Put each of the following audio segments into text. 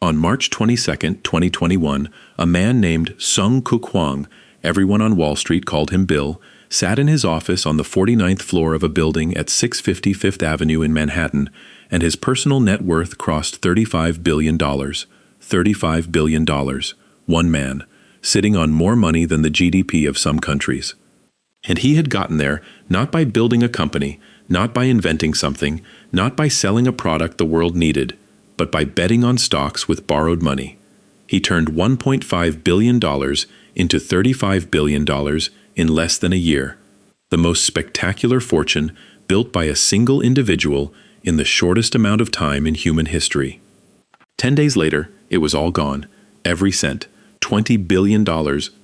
On March 22, 2021, a man named Hwang, everyone on Wall Street called him Bill, sat in his office on the 49th floor of a building at 650 Fifth Avenue in Manhattan, and his personal net worth crossed $35 billion. $35 billion. One man, sitting on more money than the GDP of some countries. And he had gotten there not by building a company, not by inventing something, not by selling a product the world needed, but by betting on stocks with borrowed money. He turned $1.5 billion into $35 billion in less than a year. The most spectacular fortune built by a single individual in the shortest amount of time in human history. 10 days later, it was all gone. Every cent, $20 billion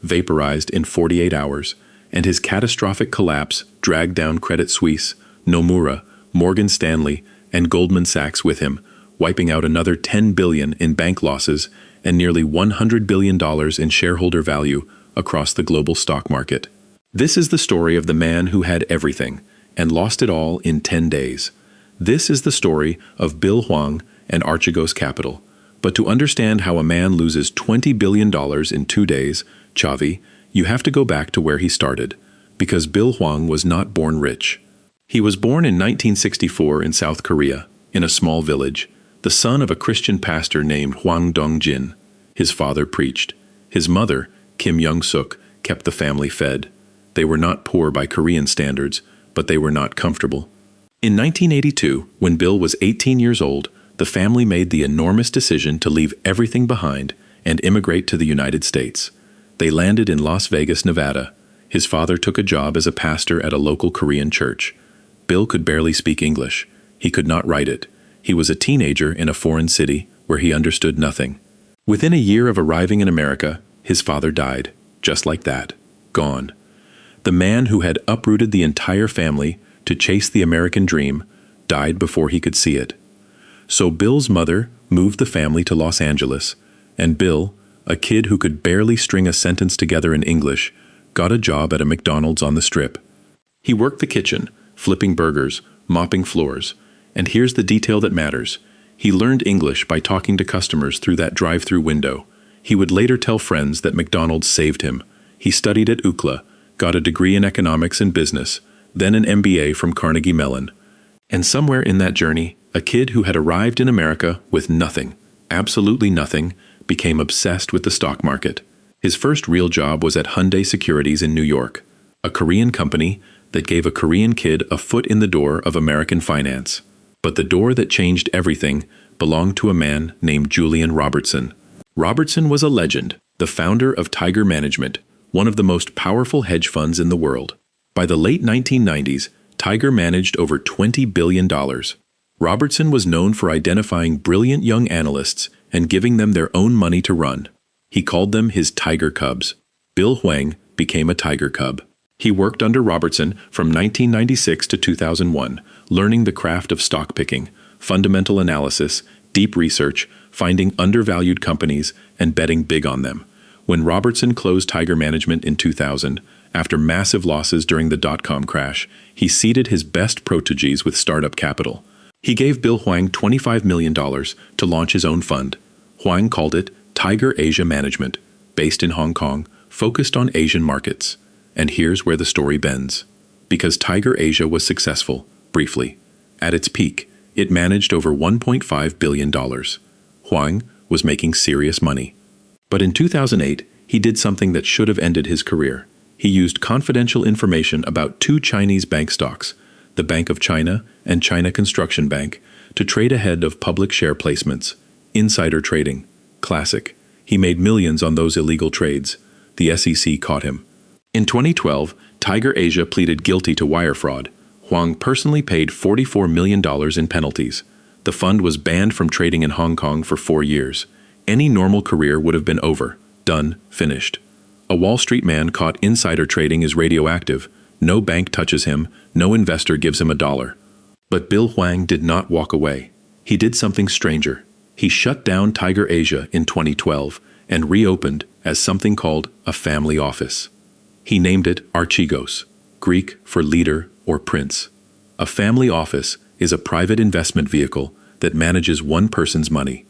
vaporized in 48 hours, and his catastrophic collapse dragged down Credit Suisse, Nomura, Morgan Stanley, and Goldman Sachs with him, wiping out another $10 billion in bank losses and nearly $100 billion in shareholder value across the global stock market. This is the story of the man who had everything and lost it all in 10 days. This is the story of Bill Hwang and Archegos Capital. But to understand how a man loses $20 billion in 2 days, Chavi, you have to go back to where he started, because Bill Hwang was not born rich. He was born in 1964 in South Korea, in a small village, the son of a Christian pastor named Hwang Dong-jin. His father preached. His mother, Kim Young-suk, kept the family fed. They were not poor by Korean standards, but they were not comfortable. In 1982, when Bill was 18 years old, the family made the enormous decision to leave everything behind and immigrate to the United States. They landed in Las Vegas, Nevada. His father took a job as a pastor at a local Korean church. Bill could barely speak English. He could not write it. He was a teenager in a foreign city where he understood nothing. Within a year of arriving in America, his father died, just like that, gone. The man who had uprooted the entire family to chase the American dream died before he could see it. So Bill's mother moved the family to Los Angeles, and Bill, a kid who could barely string a sentence together in English, got a job at a McDonald's on the Strip. He worked the kitchen, flipping burgers, mopping floors, and here's the detail that matters. He learned English by talking to customers through that drive-through window. He would later tell friends that McDonald's saved him. He studied at UCLA, got a degree in economics and business, then an MBA from Carnegie Mellon. And somewhere in that journey, a kid who had arrived in America with nothing, absolutely nothing, became obsessed with the stock market. His first real job was at Hyundai Securities in New York, a Korean company that gave a Korean kid a foot in the door of American finance. But the door that changed everything belonged to a man named Julian Robertson. Robertson was a legend, the founder of Tiger Management, one of the most powerful hedge funds in the world. By the late 1990s, Tiger managed over $20 billion. Robertson was known for identifying brilliant young analysts and giving them their own money to run. He called them his Tiger Cubs. Bill Hwang became a Tiger Cub. He worked under Robertson from 1996 to 2001, learning the craft of stock picking, fundamental analysis, deep research, finding undervalued companies, and betting big on them. When Robertson closed Tiger Management in 2000, after massive losses during the dot-com crash, he seeded his best proteges with startup capital. He gave Bill Hwang $25 million to launch his own fund. Hwang called it Tiger Asia Management, based in Hong Kong, focused on Asian markets. And here's where the story bends. Because Tiger Asia was successful, briefly. At its peak, it managed over $1.5 billion. Hwang was making serious money. But in 2008, he did something that should have ended his career. He used confidential information about two Chinese bank stocks, the Bank of China and China Construction Bank, to trade ahead of public share placements. Insider trading. Classic. He made millions on those illegal trades. The SEC caught him. In 2012, Tiger Asia pleaded guilty to wire fraud. Hwang personally paid $44 million in penalties. The fund was banned from trading in Hong Kong for 4 years. Any normal career would have been over. Done. Finished. A Wall Street man caught insider trading is radioactive. No bank touches him. No investor gives him $1. But Bill Hwang did not walk away. He did something stranger. He shut down Tiger Asia in 2012 and reopened as something called a family office. He named it Archegos, Greek for leader or prince. A family office is a private investment vehicle that manages one person's money.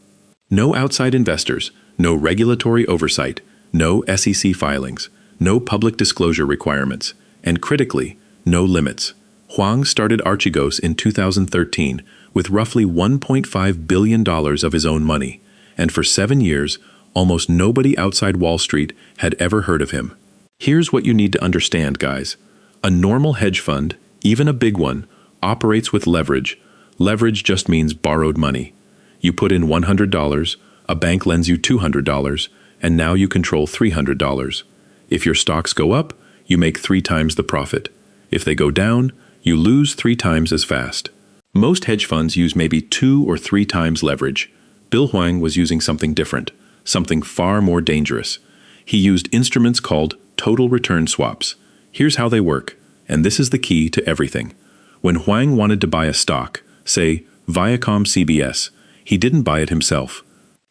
No outside investors, no regulatory oversight, no SEC filings, no public disclosure requirements, and critically, no limits. Hwang started Archegos in 2013 with roughly $1.5 billion of his own money, and for 7 years, almost nobody outside Wall Street had ever heard of him. Here's what you need to understand, guys. A normal hedge fund, even a big one, operates with leverage. Leverage just means borrowed money. You put in $100, a bank lends you $200, and now you control $300. If your stocks go up, you make 3 times the profit. If they go down, you lose 3 times as fast. Most hedge funds use maybe 2 or 3 times leverage. Bill Hwang was using something different, something far more dangerous. He used instruments called total return swaps. Here's how they work, and this is the key to everything. When Hwang wanted to buy a stock, say Viacom CBS, he didn't buy it himself.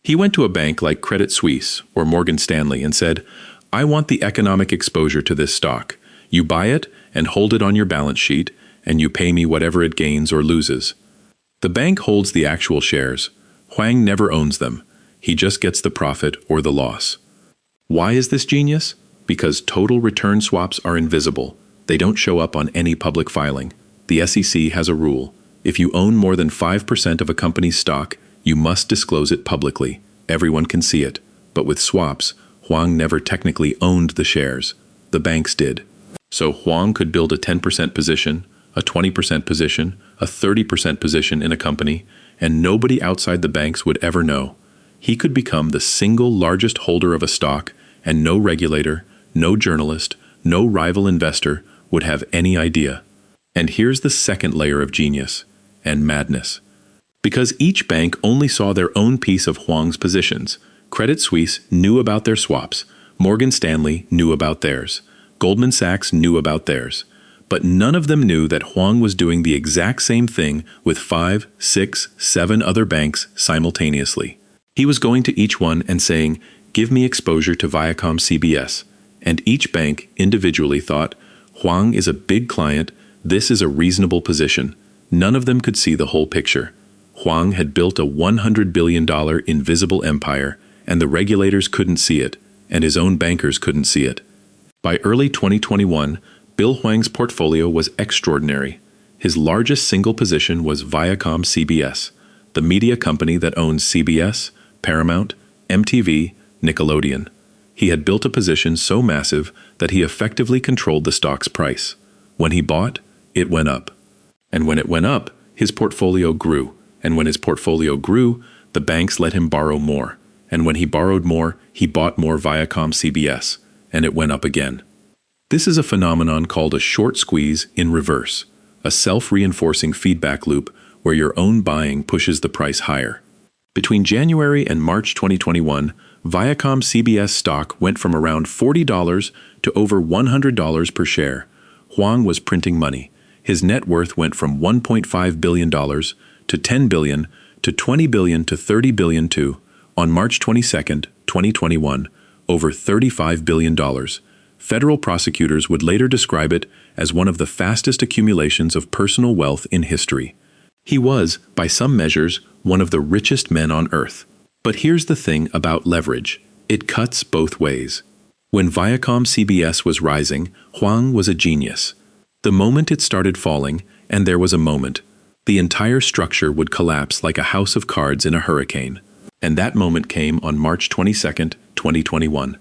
He went to a bank like Credit Suisse or Morgan Stanley and said, "I want the economic exposure to this stock. You buy it and hold it on your balance sheet, and you pay me whatever it gains or loses." The bank holds the actual shares. Hwang never owns them. He just gets the profit or the loss. Why is this genius? Because total return swaps are invisible. They don't show up on any public filing. The SEC has a rule. If you own more than 5% of a company's stock, you must disclose it publicly. Everyone can see it. But with swaps, Hwang never technically owned the shares. The banks did. So Hwang could build a 10% position, a 20% position, a 30% position in a company, and nobody outside the banks would ever know. He could become the single largest holder of a stock, and no regulator, no journalist, no rival investor would have any idea. And here's the second layer of genius and madness. Because each bank only saw their own piece of Hwang's positions. Credit Suisse knew about their swaps. Morgan Stanley knew about theirs. Goldman Sachs knew about theirs. But none of them knew that Hwang was doing the exact same thing with 5, 6, 7 other banks simultaneously. He was going to each one and saying, "Give me exposure to Viacom CBS." And each bank individually thought, "Hwang is a big client, this is a reasonable position." None of them could see the whole picture. Hwang had built a $100 billion invisible empire, and the regulators couldn't see it, and his own bankers couldn't see it. By early 2021, Bill Hwang's portfolio was extraordinary. His largest single position was Viacom CBS, the media company that owns CBS, Paramount, MTV, Nickelodeon. He had built a position so massive that he effectively controlled the stock's price. When he bought, it went up. And when it went up, his portfolio grew. And when his portfolio grew, the banks let him borrow more. And when he borrowed more, he bought more Viacom CBS. And it went up again. This is a phenomenon called a short squeeze in reverse, a self-reinforcing feedback loop where your own buying pushes the price higher. Between January and March 2021, Viacom CBS stock went from around $40 to over $100 per share. Hwang was printing money. His net worth went from $1.5 billion to $10 billion to $20 billion to $30 billion to, on March 22, 2021, over $35 billion. Federal prosecutors would later describe it as one of the fastest accumulations of personal wealth in history. He was, by some measures, one of the richest men on earth. But here's the thing about leverage. It cuts both ways. When Viacom CBS was rising, Hwang was a genius. The moment it started falling, and there was a moment, the entire structure would collapse like a house of cards in a hurricane. And that moment came on March 22, 2021.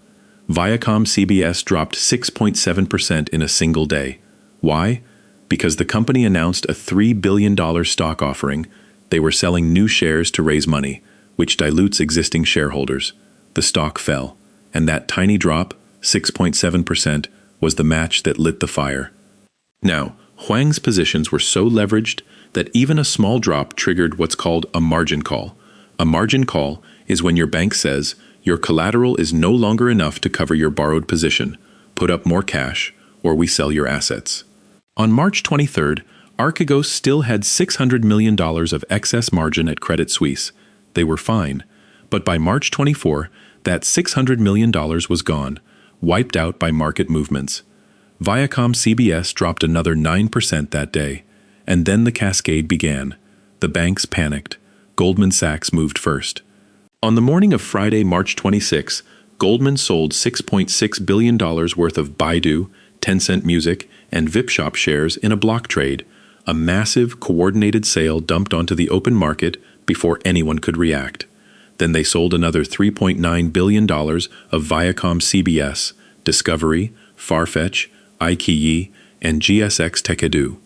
Viacom CBS dropped 6.7% in a single day. Why? Because the company announced a $3 billion stock offering. They were selling new shares to raise money, which dilutes existing shareholders. The stock fell, and that tiny drop, 6.7%, was the match that lit the fire. Now, Hwang's positions were so leveraged that even a small drop triggered what's called a margin call. A margin call is when your bank says, your collateral is no longer enough to cover your borrowed position. Put up more cash, or we sell your assets. On March 23rd, Archegos still had $600 million of excess margin at Credit Suisse. They were fine. But by March 24, that $600 million was gone, wiped out by market movements. Viacom CBS dropped another 9% that day. And then the cascade began. The banks panicked. Goldman Sachs moved first. On the morning of Friday, March 26, Goldman sold $6.6 billion worth of Baidu, Tencent Music, and VipShop shares in a block trade, a massive, coordinated sale dumped onto the open market before anyone could react. Then they sold another $3.9 billion of Viacom CBS, Discovery, Farfetch, iQIYI, and GSX Techedu.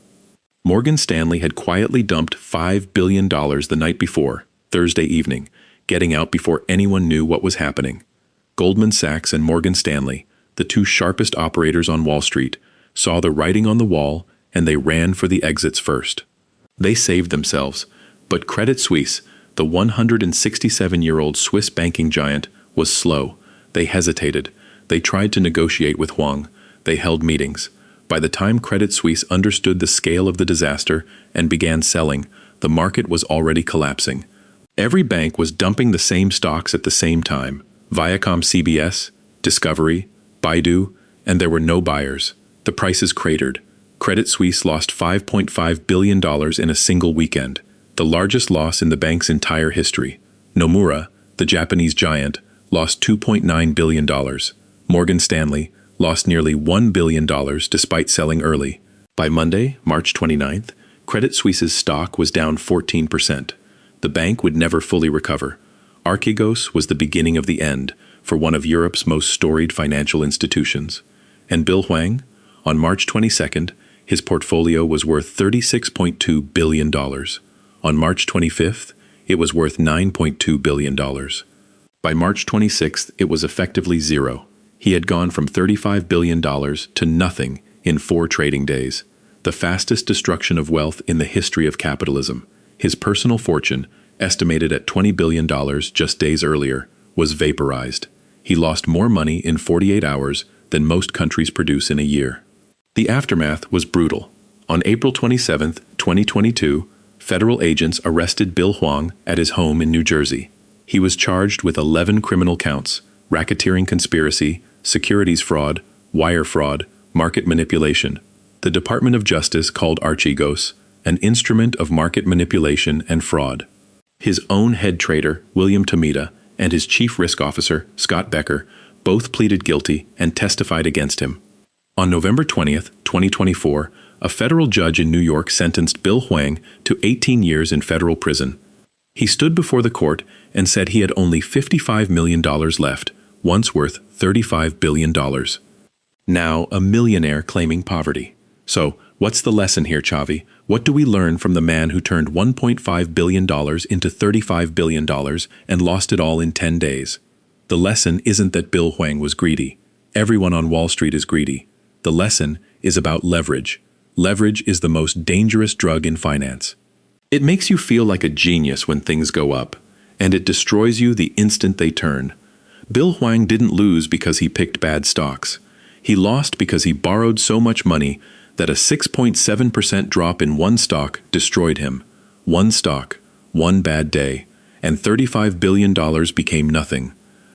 Morgan Stanley had quietly dumped $5 billion the night before, Thursday evening, getting out before anyone knew what was happening. Goldman Sachs and Morgan Stanley, the two sharpest operators on Wall Street, saw the writing on the wall and they ran for the exits first. They saved themselves, but Credit Suisse, the 167-year-old Swiss banking giant, was slow. They hesitated. They tried to negotiate with Hwang. They held meetings. By the time Credit Suisse understood the scale of the disaster and began selling, the market was already collapsing. Every bank was dumping the same stocks at the same time: Viacom CBS, Discovery, Baidu, and there were no buyers. The prices cratered. Credit Suisse lost $5.5 billion in a single weekend, the largest loss in the bank's entire history. Nomura, the Japanese giant, lost $2.9 billion. Morgan Stanley lost nearly $1 billion despite selling early. By Monday, March 29th, Credit Suisse's stock was down 14%. The bank would never fully recover. Archegos was the beginning of the end for one of Europe's most storied financial institutions. And Bill Hwang, on March 22nd, his portfolio was worth $36.2 billion. On March 25th, it was worth $9.2 billion. By March 26th, it was effectively zero. He had gone from $35 billion to nothing in 4 trading days, the fastest destruction of wealth in the history of capitalism. His personal fortune, estimated at $20 billion just days earlier, was vaporized. He lost more money in 48 hours than most countries produce in a year. The aftermath was brutal. On April 27, 2022, federal agents arrested Bill Hwang at his home in New Jersey. He was charged with 11 criminal counts: racketeering conspiracy, securities fraud, wire fraud, market manipulation. The Department of Justice called Archegos an instrument of market manipulation and fraud. His own head trader, William Tomita, and his chief risk officer, Scott Becker, both pleaded guilty and testified against him. On November 20th, 2024, a federal judge in New York sentenced Bill Hwang to 18 years in federal prison. He stood before the court and said he had only $55 million left, once worth $35 billion. Now a millionaire claiming poverty. So, what's the lesson here, Chavi? What do we learn from the man who turned $1.5 billion into $35 billion and lost it all in 10 days? The lesson isn't that Bill Hwang was greedy. Everyone on Wall Street is greedy. The lesson is about leverage. Leverage is the most dangerous drug in finance. It makes you feel like a genius when things go up, and it destroys you the instant they turn. Bill Hwang didn't lose because he picked bad stocks. He lost because he borrowed so much money that a 6.7% drop in one stock destroyed him. One stock, one bad day, and $35 billion became nothing.